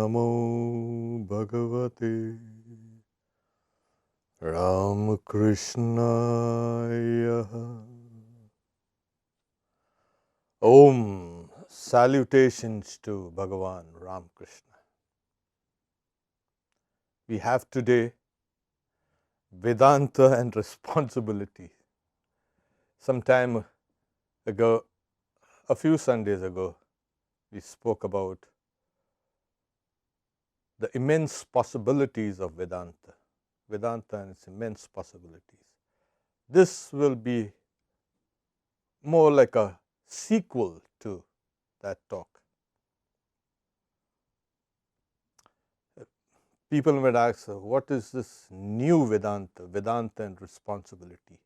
Namo Bhagavate Ramakrishna. Om. Salutations to Bhagavan Ramakrishna. We have today Vedanta and responsibility. Some time ago, a few Sundays ago, we spoke about the immense possibilities of Vedanta. Vedanta and its immense possibilities. This will be more like a sequel to that talk. People might ask, what is this new Vedanta, Vedanta and responsibility?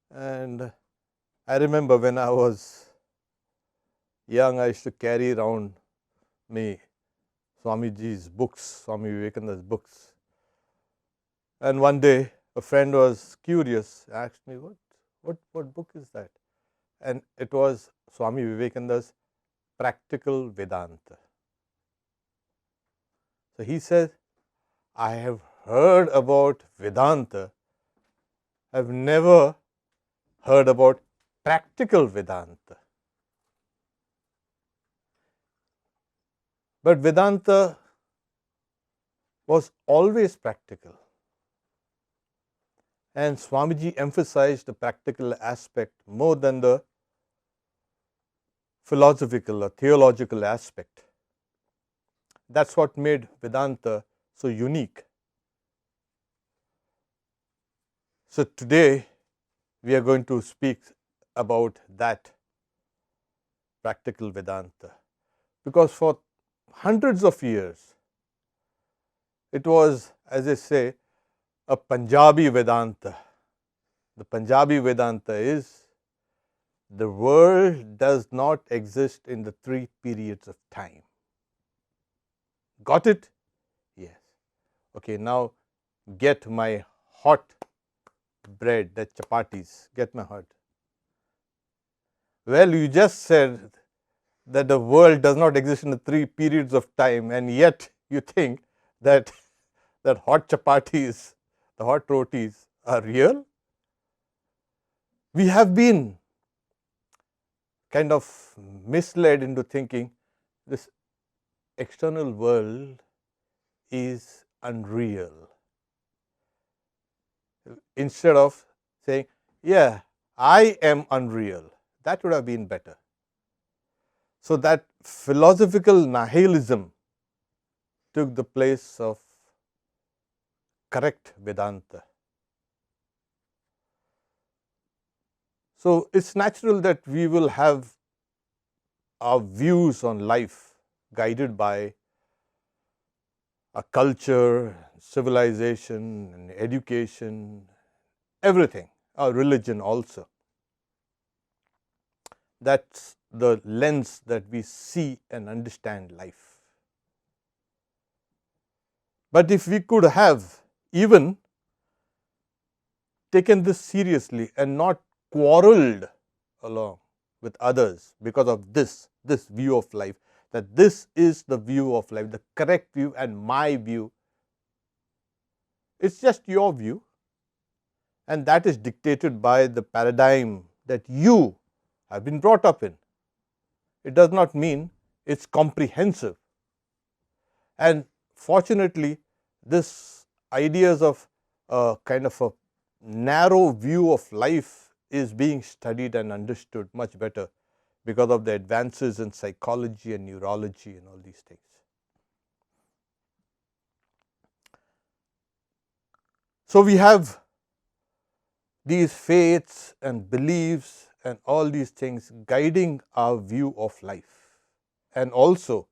And I remember when I was young, I used to carry around me Swamiji's books, Swami Vivekananda's books. And one day, a friend was curious, asked me, what book is that? And it was Swami Vivekananda's Practical Vedanta. So he said, I have heard about Vedanta, I have never heard about practical Vedanta. But Vedanta was always practical. And Swamiji emphasized the practical aspect more than the philosophical or theological aspect. That's what made Vedanta so unique. So today we are going to speak about that practical Vedanta, because for hundreds of years it was, as I say, a Punjabi Vedanta. The Punjabi Vedanta is the world does not exist in the three periods of time. Got it? Yes. Okay, now get my hot bread, that chapatis, get my hot. Well, you just said that the world does not exist in the three periods of time, and yet you think that hot chapatis, the hot rotis are real? We have been kind of misled into thinking this external world is unreal. Instead of saying, yeah, I am unreal, that would have been better. So that philosophical nihilism took the place of correct Vedanta. So it's natural that we will have our views on life guided by a culture, civilization, and education, everything, our religion also. That's the lens that we see and understand life. But if we could have even taken this seriously and not quarreled along with others because of this view of life, that this is the view of life, the correct view and my view, it's just your view, and that is dictated by the paradigm that you have been brought up in. It does not mean it's comprehensive. And fortunately, this ideas of a kind of a narrow view of life is being studied and understood much better because of the advances in psychology and neurology and all these things. So we have these faiths and beliefs and all these things guiding our view of life, and also,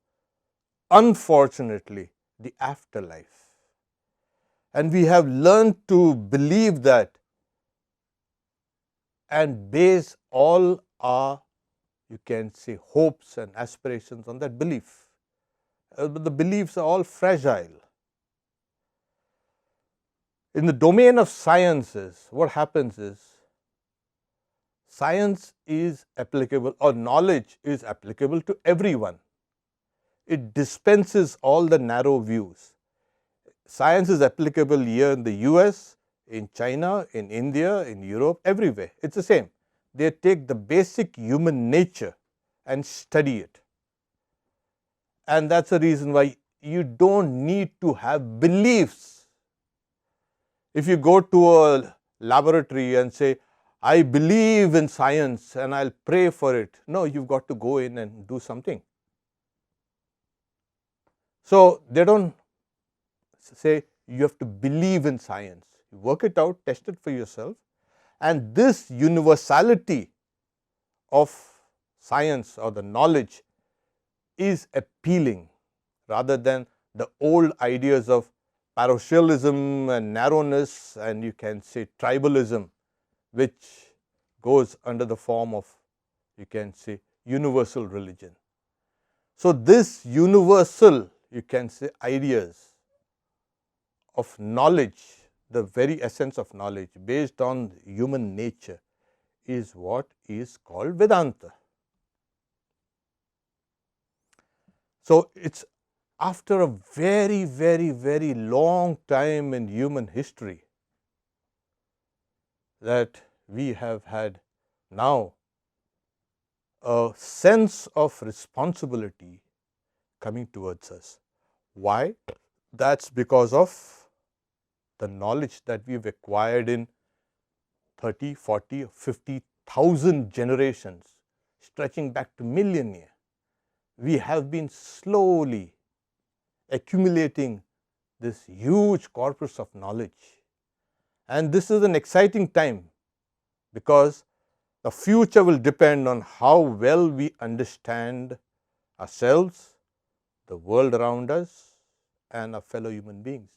unfortunately, the afterlife. And we have learned to believe that and base all our, you can say, hopes and aspirations on that belief. But the beliefs are all fragile. In the domain of sciences, what happens is, science is applicable, or knowledge is applicable to everyone. it dispenses all the narrow views. Science is applicable here in the US, in China, in India, in Europe, everywhere. It's the same. They take the basic human nature and study it. And that's the reason why you don't need to have beliefs. If you go to a laboratory and say, I believe in science and I'll pray for it. No, you've got to go in and do something. So they don't say you have to believe in science. You work it out, test it for yourself. And this universality of science or the knowledge is appealing rather than the old ideas of parochialism and narrowness, and you can say tribalism, which goes under the form of, you can say, universal religion. So this universal, you can say, ideas of knowledge, the very essence of knowledge based on human nature, is what is called Vedanta. So it's after a very, very, very long time in human history that we have had now a sense of responsibility coming towards us. Why? That's because of the knowledge that we've acquired in 30, 40, 50,000 generations, stretching back to millennia. We have been slowly accumulating this huge corpus of knowledge. And this is an exciting time because the future will depend on how well we understand ourselves, the world around us, and our fellow human beings.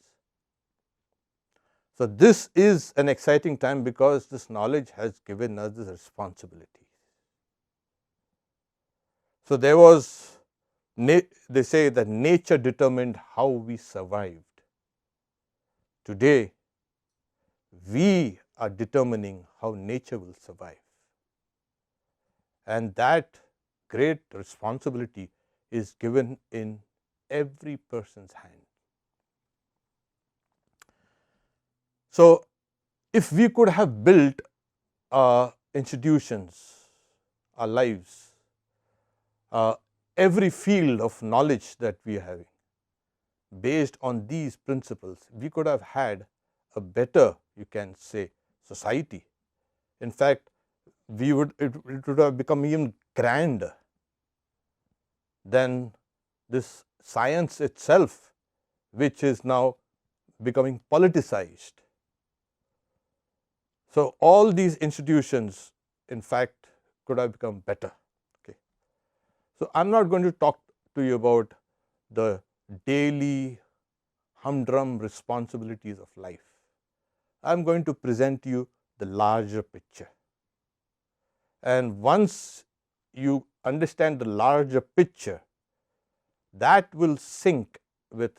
So this is an exciting time because this knowledge has given us this responsibility. So there was, they say that nature determined how we survived. Today, we are determining how nature will survive. And that great responsibility is given in every person's hand. So if we could have built our institutions, our lives, every field of knowledge that we are having based on these principles, we could have had a better, you can say, society. In fact, it would have become even grander than this science itself, which is now becoming politicized. So all these institutions, in fact, could have become better. Okay. So I'm not going to talk to you about the daily humdrum responsibilities of life. I'm going to present you the larger picture. And once you understand the larger picture, that will sync with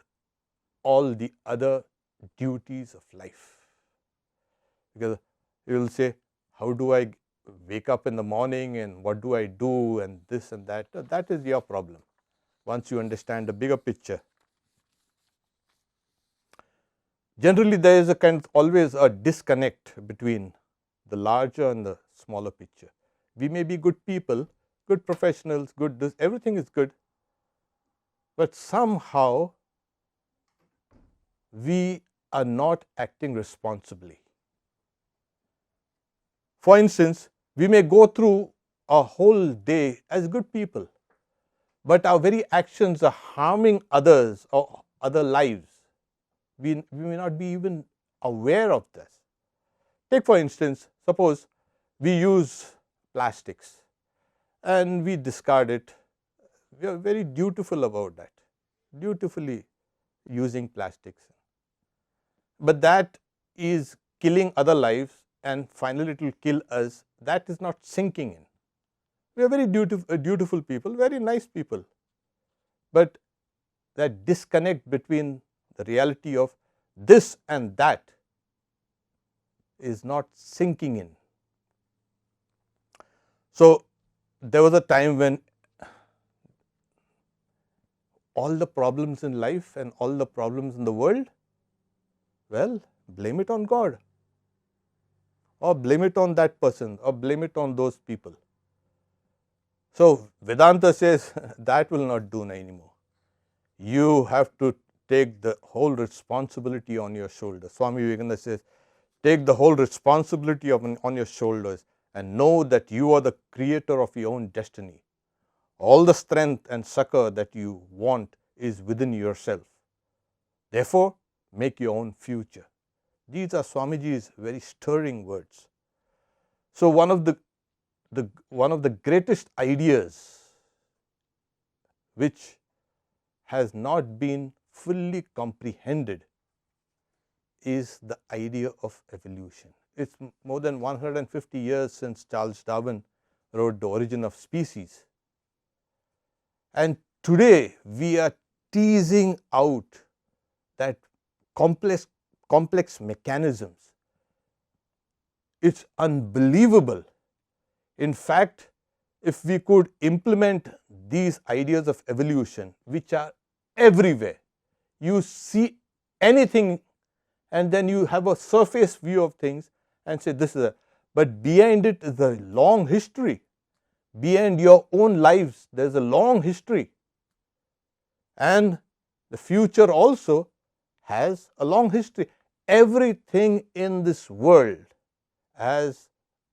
all the other duties of life. Because you will say, how do I wake up in the morning and what do I do and this and that? That is your problem. Once you understand the bigger picture. Generally, there is a kind of always a disconnect between the larger and the smaller picture. We may be good people, good professionals, good this, everything is good, but somehow we are not acting responsibly. For instance, we may go through a whole day as good people, but our very actions are harming others or other lives. We may not be even aware of this. Take for instance, suppose we use plastics and we discard it. We are very dutiful about that, dutifully using plastics. But that is killing other lives and finally it will kill us. That is not sinking in. We are very dutiful people, very nice people. But that disconnect between the reality of this and that is not sinking in. So there was a time when all the problems in life and all the problems in the world? Well, blame it on God, or blame it on that person, or blame it on those people. So, Vedanta says that will not do anymore. You have to take the whole responsibility on your shoulders. Swami Vivekananda says, take the whole responsibility on your shoulders and know that you are the creator of your own destiny. All the strength and succor that you want is within yourself. Therefore, make your own future. These are Swamiji's very stirring words. So, one of the greatest ideas which has not been fully comprehended is the idea of evolution. It's more than 150 years since Charles Darwin wrote The Origin of Species. And today we are teasing out that complex mechanisms. It's unbelievable. In fact, if we could implement these ideas of evolution, which are everywhere, you see anything and then you have a surface view of things and say this is a, but behind it is a long history. Behind your own lives, there is a long history, and the future also has a long history. Everything in this world has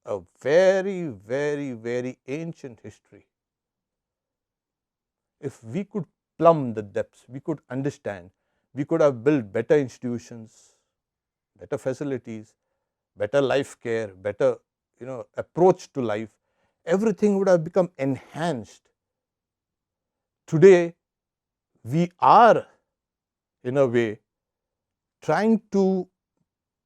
a very, very, very ancient history. If we could plumb the depths, we could understand, we could have built better institutions, better facilities, better life care, better approach to life. Everything would have become enhanced. Today, we are in a way trying to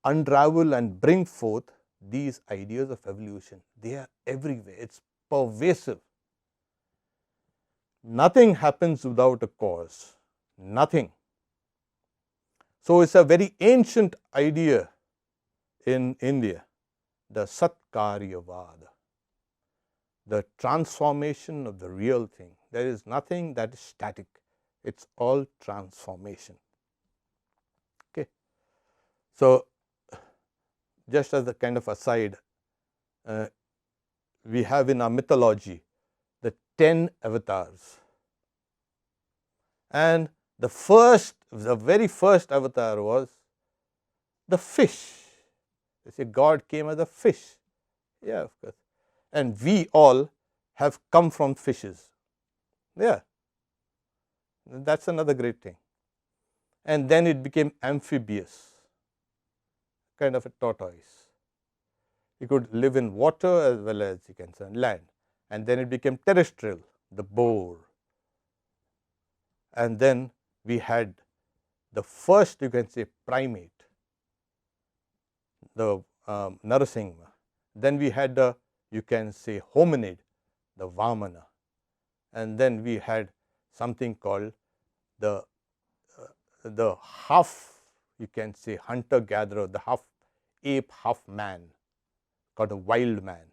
unravel and bring forth these ideas of evolution. They are everywhere. It's pervasive. Nothing happens without a cause. Nothing. So, it's a very ancient idea in India, the Satkaryavada, the transformation of the real thing. There is nothing that is static. It's all transformation. Okay. So, just as a kind of aside, we have in our mythology the 10 avatars, and the very first avatar was the fish. They say God came as a fish. Yeah, of course. And we all have come from fishes. Yeah, that's another great thing. And then it became amphibious, kind of a tortoise. You could live in water as well as you can say on land. And then it became terrestrial, the boar. And then we had the first, you can say, primate, the Narasimha. Then we had the, you can say, hominid, the Vamana. And then we had something called the half, you can say, hunter-gatherer, the half ape, half man, called a wild man.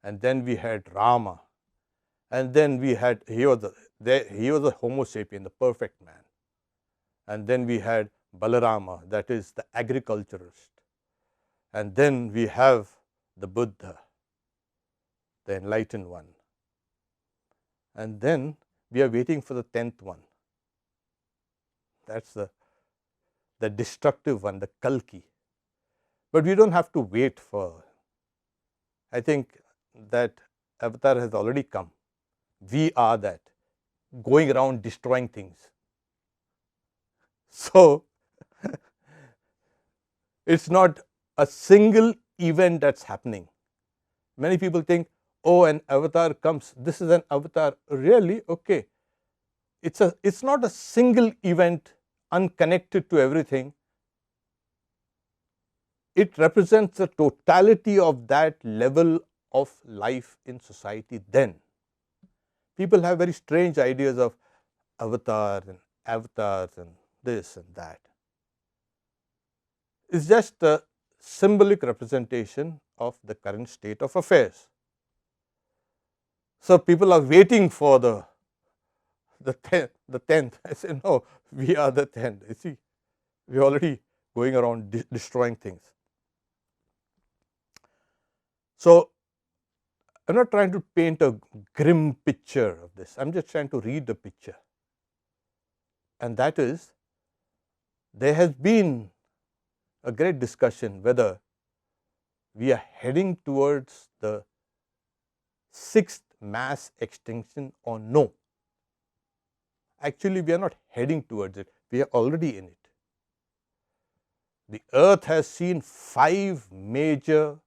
And then we had Rama. And then we had, he was a Homo sapien, the perfect man. And then we had Balarama, that is the agriculturist. And then we have the Buddha, the enlightened one. And then we are waiting for the 10th one. That's the destructive one, the Kalki. But we don't have to wait for, I think that avatar has already come. We are that, going around destroying things. So, it's not a single event that's happening. Many people think, oh, an avatar comes, this is an avatar. Really? Okay. It's not a single event unconnected to everything. It represents the totality of that level of life in society then. People have very strange ideas of avatar and avatars and this and that. It's just a symbolic representation of the current state of affairs. So, people are waiting for the 10th. I said, no, we are the 10th. You see, we are already going around destroying things. So, I am not trying to paint a grim picture of this. I am just trying to read the picture. And that is, there has been a great discussion whether we are heading towards the 6th mass extinction or no. Actually, we are not heading towards it, we are already in it. The earth has seen 5 major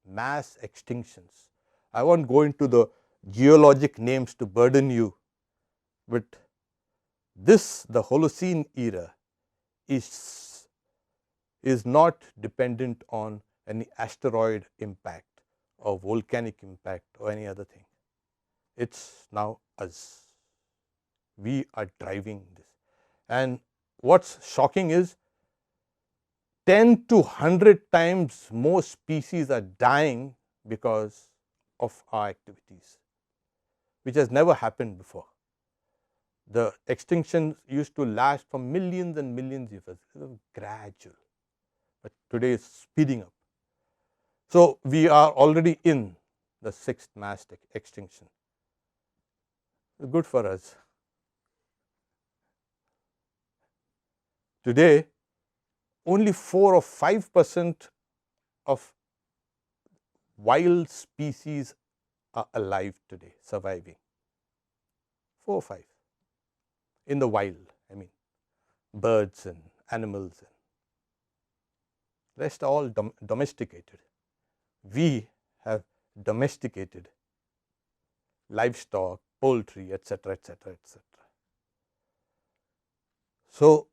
mass extinctions. I won't go into the geologic names to burden you, but this, the Holocene era, is not dependent on any asteroid impact or volcanic impact or any other thing. It's now us. We are driving this. And what's shocking is 10 to 100 times more species are dying because of our activities, which has never happened before. The extinctions used to last for millions and millions of years. It was gradual, but today it's speeding up. So, we are already in the 6th mass extinction. Good for us. Today, only 4 or 5% of wild species are alive today, surviving. 4 or 5 in the wild, I mean, birds and animals, and rest are all domesticated. We have domesticated livestock, poultry, etc., etc., etc. So,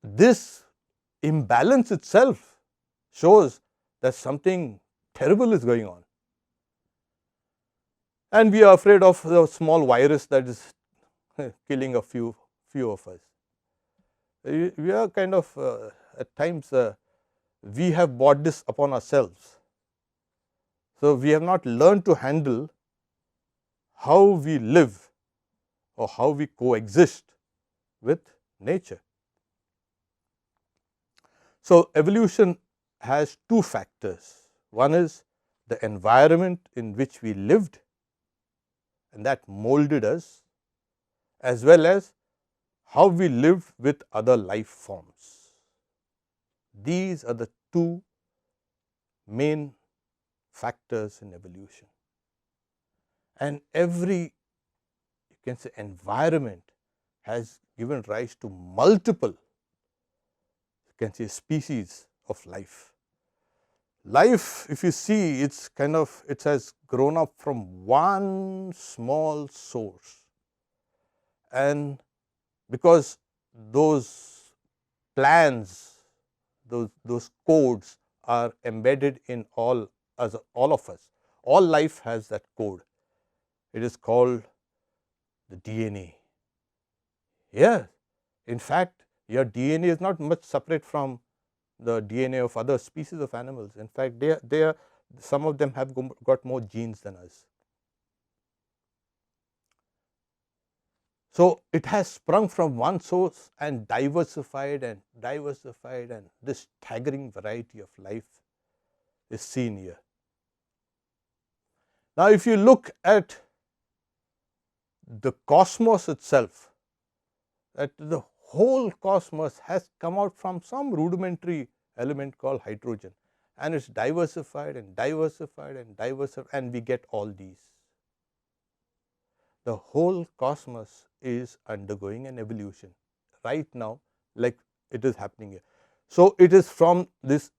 this imbalance itself shows that something terrible is going on, and we are afraid of the small virus that is killing a few of us. We are kind of at times we have brought this upon ourselves. So, we have not learned to handle how we live or how we coexist with nature. So, evolution has 2 factors. One is the environment in which we lived, and that molded us, as well as how we live with other life forms. These are the 2 main factors in evolution. And every, you can say, environment has given rise to multiple, you can say, species of life. Life, if you see, it's kind of, it has grown up from one small source, and because those plans, those codes are embedded in all of us. All life has that code. It is called the DNA. Yeah, in fact, your DNA is not much separate from the DNA of other species of animals. In fact, they are some of them have got more genes than us. So, it has sprung from one source and diversified, and this staggering variety of life is seen here. Now, if you look at the cosmos itself, that the whole cosmos has come out from some rudimentary element called hydrogen, and it's diversified and diversified and diversified, and we get all these. The whole cosmos is undergoing an evolution right now, like it is happening here. So, it is from this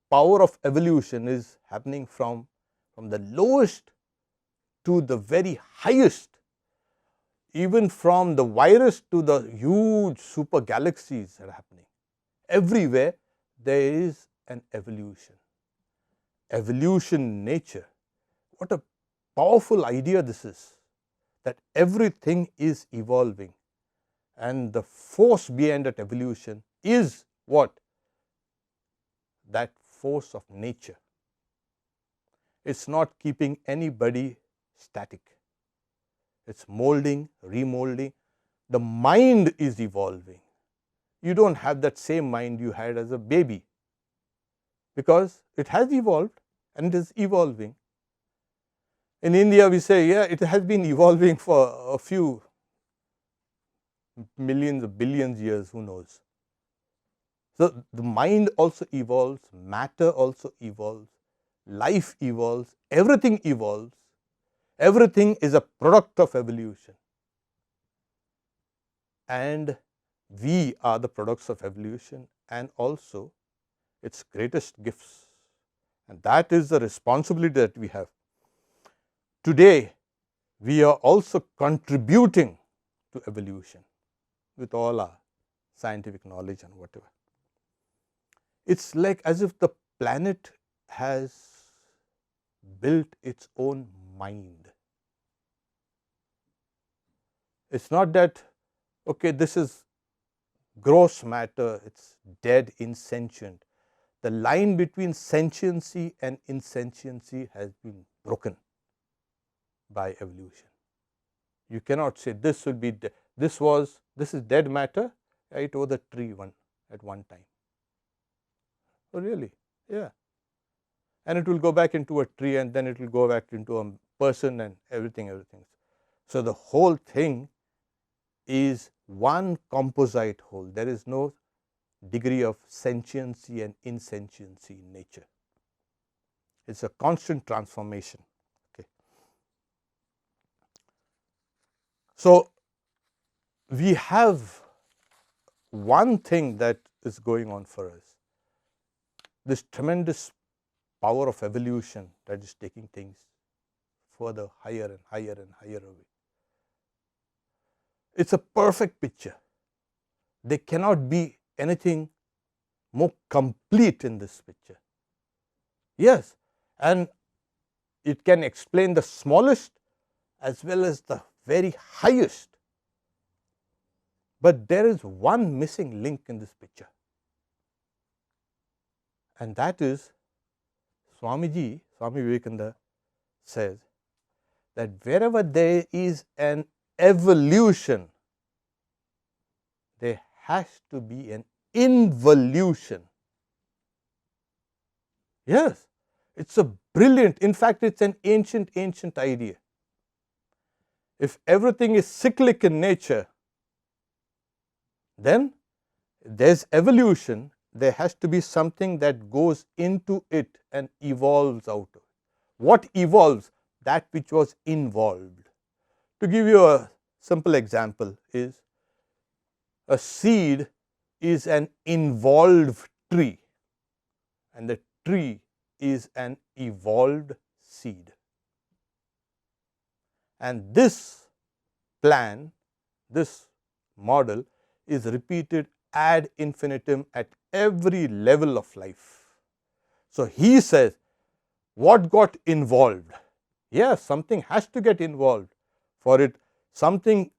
power of evolution is happening from the lowest to the very highest, even from the virus to the huge super galaxies that are happening. Everywhere there is an evolution. Evolution, nature. What a powerful idea this is, that everything is evolving, and the force behind that evolution is what? That force of nature. It's not keeping anybody static. It's molding, remolding. the mind is evolving. You don't have that same mind you had as a baby, because it has evolved and it is evolving. In India, we say, yeah, it has been evolving for a few millions or billions years, who knows. So, the mind also evolves, matter also evolves, life evolves, everything evolves, everything is a product of evolution. And we are the products of evolution and also its greatest gifts. And that is the responsibility that we have. Today, we are also contributing to evolution with all our scientific knowledge and whatever. It's like as if the planet has built its own mind. It's not that, okay, this is gross matter, it's dead, insentient. The line between sentiency and insentiency has been broken by evolution. You cannot say this will be this is dead matter. It was a tree at one time. Oh, really? Yeah. And it will go back into a tree, and then it will go back into a person and everything. So the whole thing is one composite whole. There is no degree of sentiency and insentiency in nature. It's a constant transformation. Okay. So we have one thing that is going on for us, this tremendous power of evolution that is taking things further, higher and higher and higher away. It's a perfect picture. There cannot be anything more complete in this picture. Yes, and it can explain the smallest as well as the very highest. But there is one missing link in this picture, and that is Swami Vivekananda says that wherever there is an evolution, there has to be an involution. Yes, it's a brilliant, in fact, it's an ancient idea. If everything is cyclic in nature, then there's evolution, there has to be something that goes into it and evolves out of it. What evolves? That which was involved. To give you a simple example is, a seed is an involved tree, and the tree is an evolved seed. And this plan, this model is repeated ad infinitum at every level of life. So he says, what got involved? Yes, something has to get involved. For it, something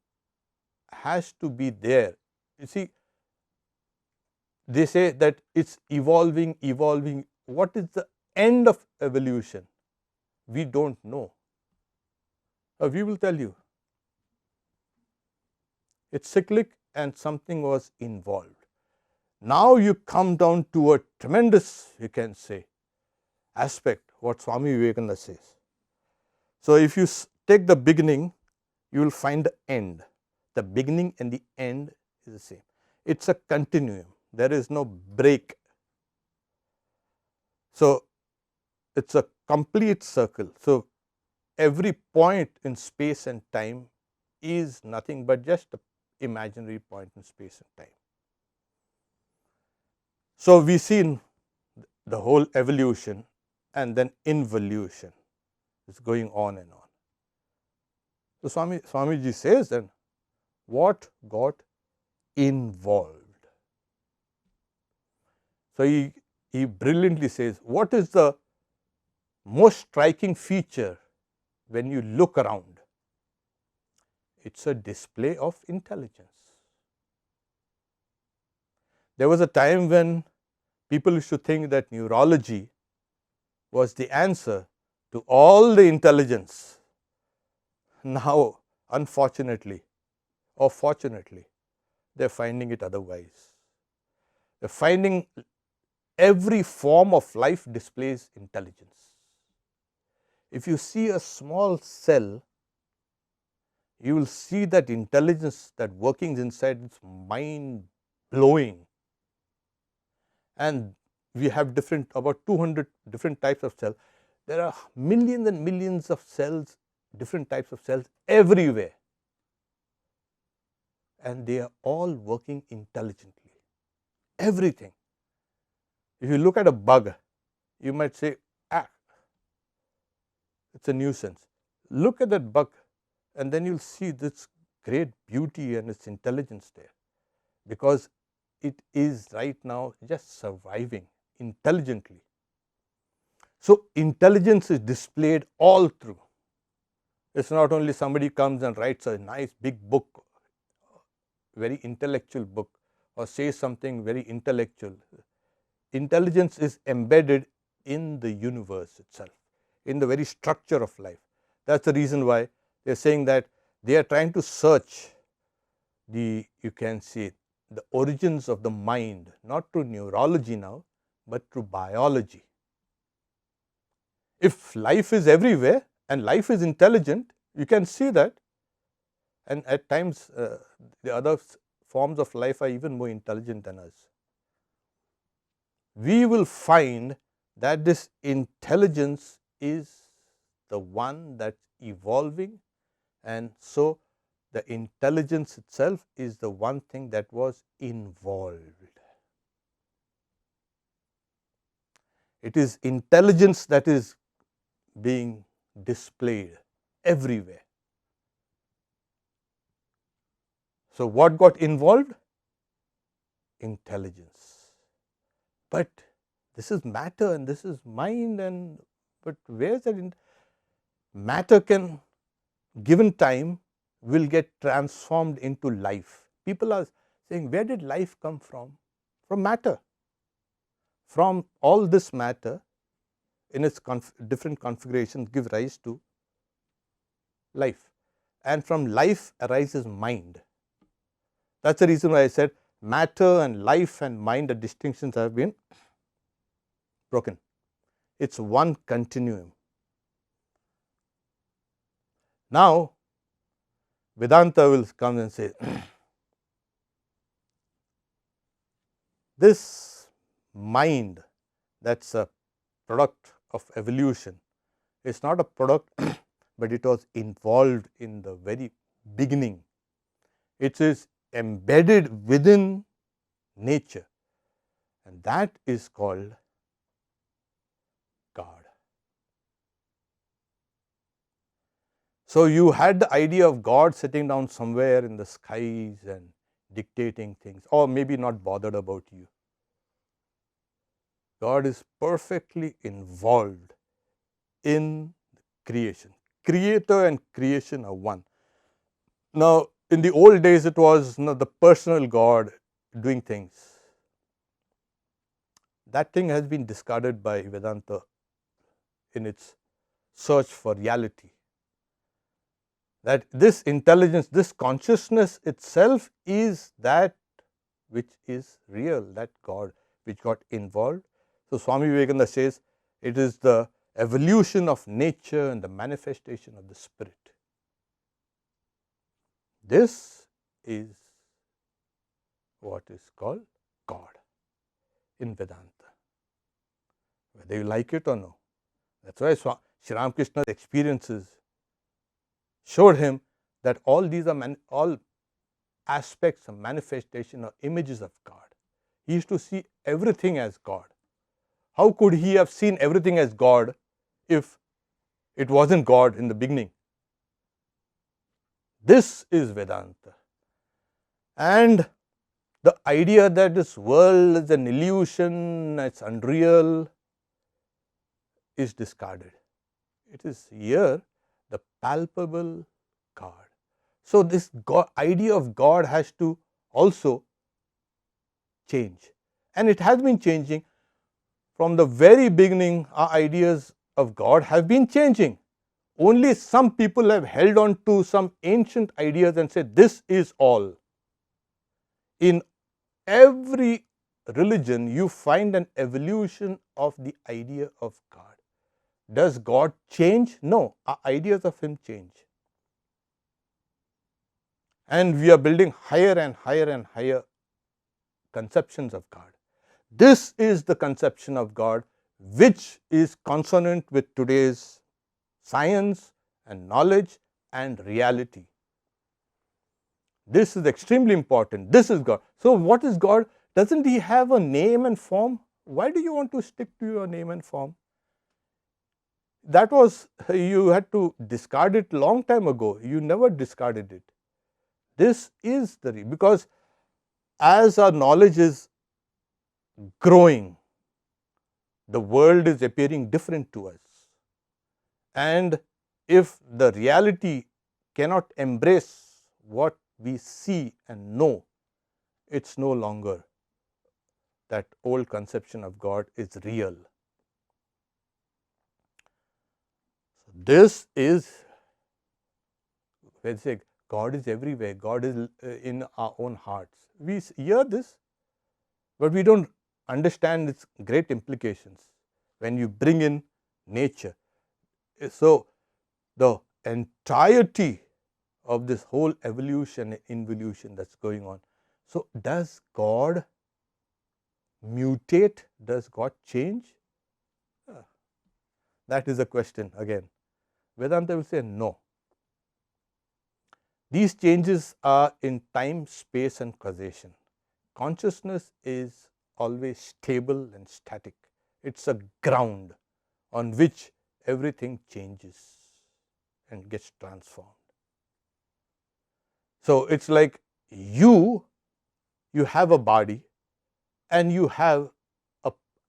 has to be there. You see, they say that it's evolving. What is the end of evolution? We don't know. We will tell you. It's cyclic and something was involved. Now you come down to a tremendous, you can say, aspect, what Swami Vivekananda says. So if you take the beginning, you will find the end. The beginning and the end is the same. It's a continuum. There is no break. So it's a complete circle. So every point in space and time is nothing but just an imaginary point in space and time. So we see the whole evolution and then involution is going on and on. So Swamiji says then, what got involved? So he brilliantly says, what is the most striking feature when you look around? It's a display of intelligence. There was a time when people used to think that neurology was the answer to all the intelligence. Now, unfortunately, or fortunately, they are finding it otherwise. They are finding every form of life displays intelligence. If you see a small cell, you will see that intelligence that workings inside, it's mind blowing. And we have about 200 different types of cells. There are millions and millions of cells, different types of cells everywhere, and they are all working intelligently. Everything. If you look at a bug, you might say, ah, it's a nuisance. Look at that bug, and then you'll see this great beauty and its intelligence there, because it is right now just surviving intelligently. So intelligence is displayed all through. It's not only somebody comes and writes a nice big book, very intellectual book, or says something very intellectual. Intelligence is embedded in the universe itself, in the very structure of life. That's the reason why they are saying that they are trying to search the, you can say, the origins of the mind, not through neurology now, but through biology. If life is everywhere and life is intelligent, you can see that, and at times the other forms of life are even more intelligent than us. We will find that this intelligence is the one that's evolving, and so the intelligence itself is the one thing that was involved. It is intelligence that is being displayed everywhere. So what got involved? Intelligence. But this is matter and this is mind, and but where is that? Matter can, given time, will get transformed into life. People are saying, where did life come from? From matter. From all this matter in its different configurations give rise to life, and from life arises mind. That's the reason why I said matter and life and mind, the distinctions have been broken. It's one continuum. Now Vedanta will come and say, this mind that's a product of evolution is not a product, but it was involved in the very beginning. It is embedded within nature, and that is called God. So you had the idea of God sitting down somewhere in the skies and dictating things, or maybe not bothered about you. God is perfectly involved in creation. Creator and creation are one. Now, in the old days, it was the personal God doing things. That thing has been discarded by Vedanta in its search for reality. That this intelligence, this consciousness itself is that which is real, that God which got involved. So Swami Vivekananda says it is the evolution of nature and the manifestation of the spirit. This is what is called God in Vedanta, whether you like it or no. That's why Sri Ramakrishna's experiences showed him that all these are all aspects of manifestation or images of God. He used to see everything as God. How could he have seen everything as God if it wasn't God in the beginning? This is Vedanta. And the idea that this world is an illusion, it's unreal, is discarded. It is here the palpable God. So this idea of God has to also change, and it has been changing from the very beginning. Our ideas of God have been changing. Only some people have held on to some ancient ideas and said this is all. In every religion, you find an evolution of the idea of God. Does God change? No, our ideas of Him change. And we are building higher and higher and higher conceptions of God. This is the conception of God which is consonant with today's science and knowledge and reality. This is extremely important. This is God. So, what is God? Doesn't He have a name and form? Why do you want to stick to your name and form? That was, you had to discard it long time ago. You never discarded it. This is the because as our knowledge is growing, the world is appearing different to us. And if the reality cannot embrace what we see and know, it's no longer that old conception of God is real. So this is, let's say, God is everywhere. God is in our own hearts. We hear this, but we don't understand its great implications when you bring in nature. So, the entirety of this whole evolution and involution that's going on. So, does God mutate? Does God change? That is a question again. Vedanta will say no. These changes are in time, space and causation. Consciousness is always stable and static. It's a ground on which everything changes and gets transformed. So, it's like you have a body and you have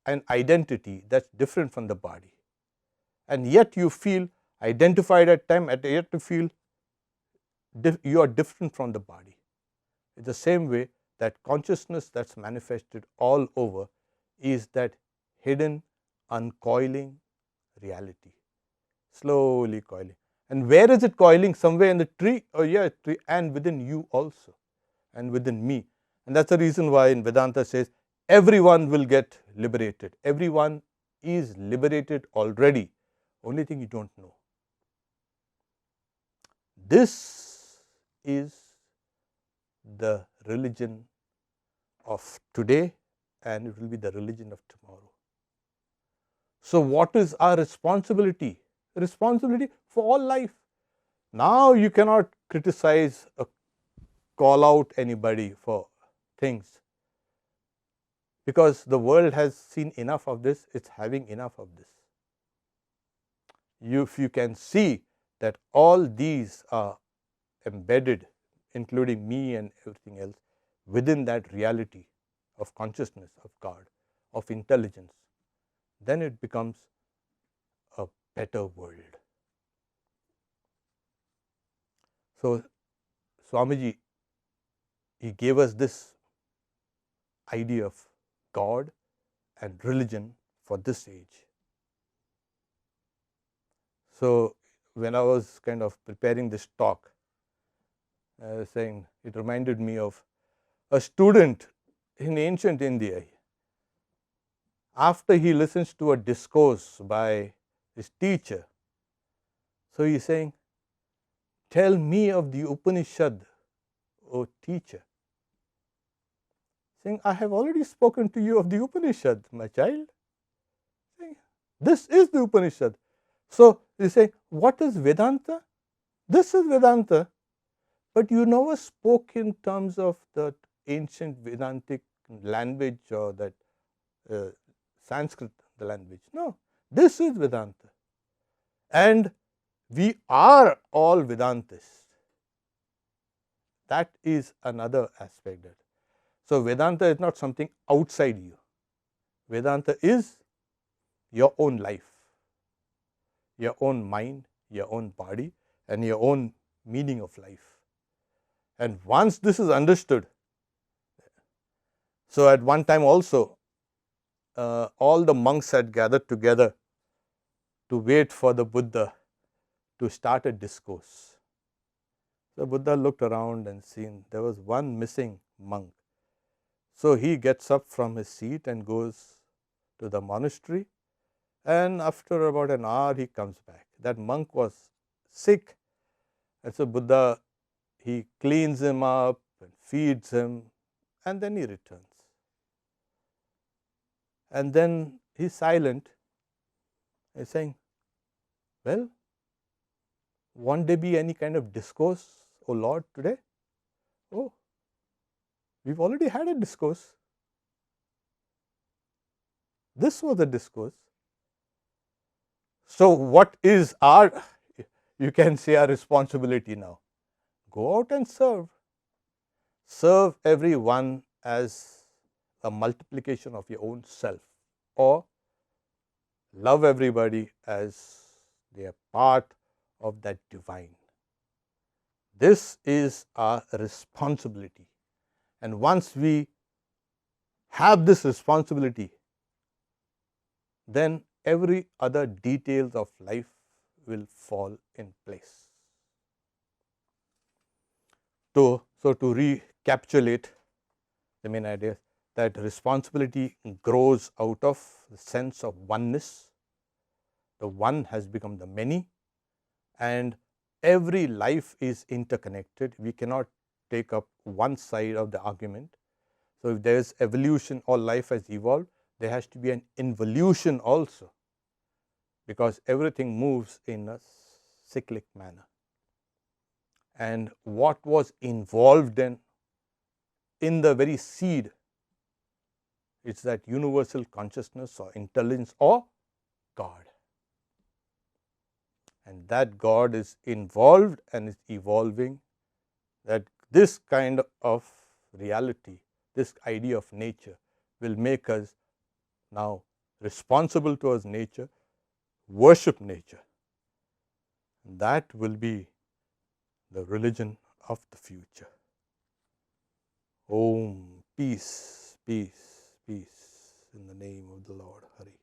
an identity that's different from the body, and yet you feel identified at time, and yet you feel you are different from the body. It's the same way that consciousness that's manifested all over is that hidden, uncoiling reality, slowly coiling. And where is it coiling? Somewhere in the tree, tree, and within you also, and within me. And that's the reason why in Vedanta says everyone will get liberated. Everyone is liberated already. Only thing you don't know. This is the religion of today, and it will be the religion of tomorrow. So, what is our responsibility? Responsibility for all life. Now, you cannot criticize or call out anybody for things, because the world has seen enough of this, it's having enough of this. If you can see that all these are embedded, including me and everything else, within that reality of consciousness, of God, of intelligence, then it becomes a better world. So, Swamiji, he gave us this idea of God and religion for this age. So, when I was kind of preparing this talk, I was saying it reminded me of a student in ancient India. After he listens to a discourse by his teacher, so he is saying, "Tell me of the Upanishad, O teacher." Saying, "I have already spoken to you of the Upanishad, my child." Saying, "This is the Upanishad." So, you say, what is Vedanta? This is Vedanta, but you never spoke in terms of the ancient Vedantic language or that Sanskrit, the language. No, this is Vedanta. And we are all Vedantists. That is another aspect. So, Vedanta is not something outside you. Vedanta is your own life, your own mind, your own body, and your own meaning of life. And once this is understood, so at one time also, all the monks had gathered together to wait for the Buddha to start a discourse. So Buddha looked around and seen there was one missing monk. So he gets up from his seat and goes to the monastery, and after about an hour he comes back. That monk was sick, and so Buddha, he cleans him up and feeds him, and then he returns. And then he's silent. He's saying, well, won't there be any kind of discourse, O Lord, today? Oh, we've already had a discourse. This was a discourse. So what is our, you can say, our responsibility now? Go out and serve. Serve everyone as a multiplication of your own self, or love everybody as they are part of that divine. This is our responsibility, and once we have this responsibility, then every other details of life will fall in place. So to recapitulate the main idea, that responsibility grows out of the sense of oneness. The one has become the many, and every life is interconnected. We cannot take up one side of the argument. So if there is evolution, or life has evolved, there has to be an involution also, because everything moves in a cyclic manner. And what was involved in the very seed, it's that universal consciousness or intelligence or God. And that God is involved and is evolving, that this kind of reality, this idea of nature, will make us now responsible towards nature, worship nature. That will be the religion of the future. Om, peace, peace, peace, in the name of the Lord Hari.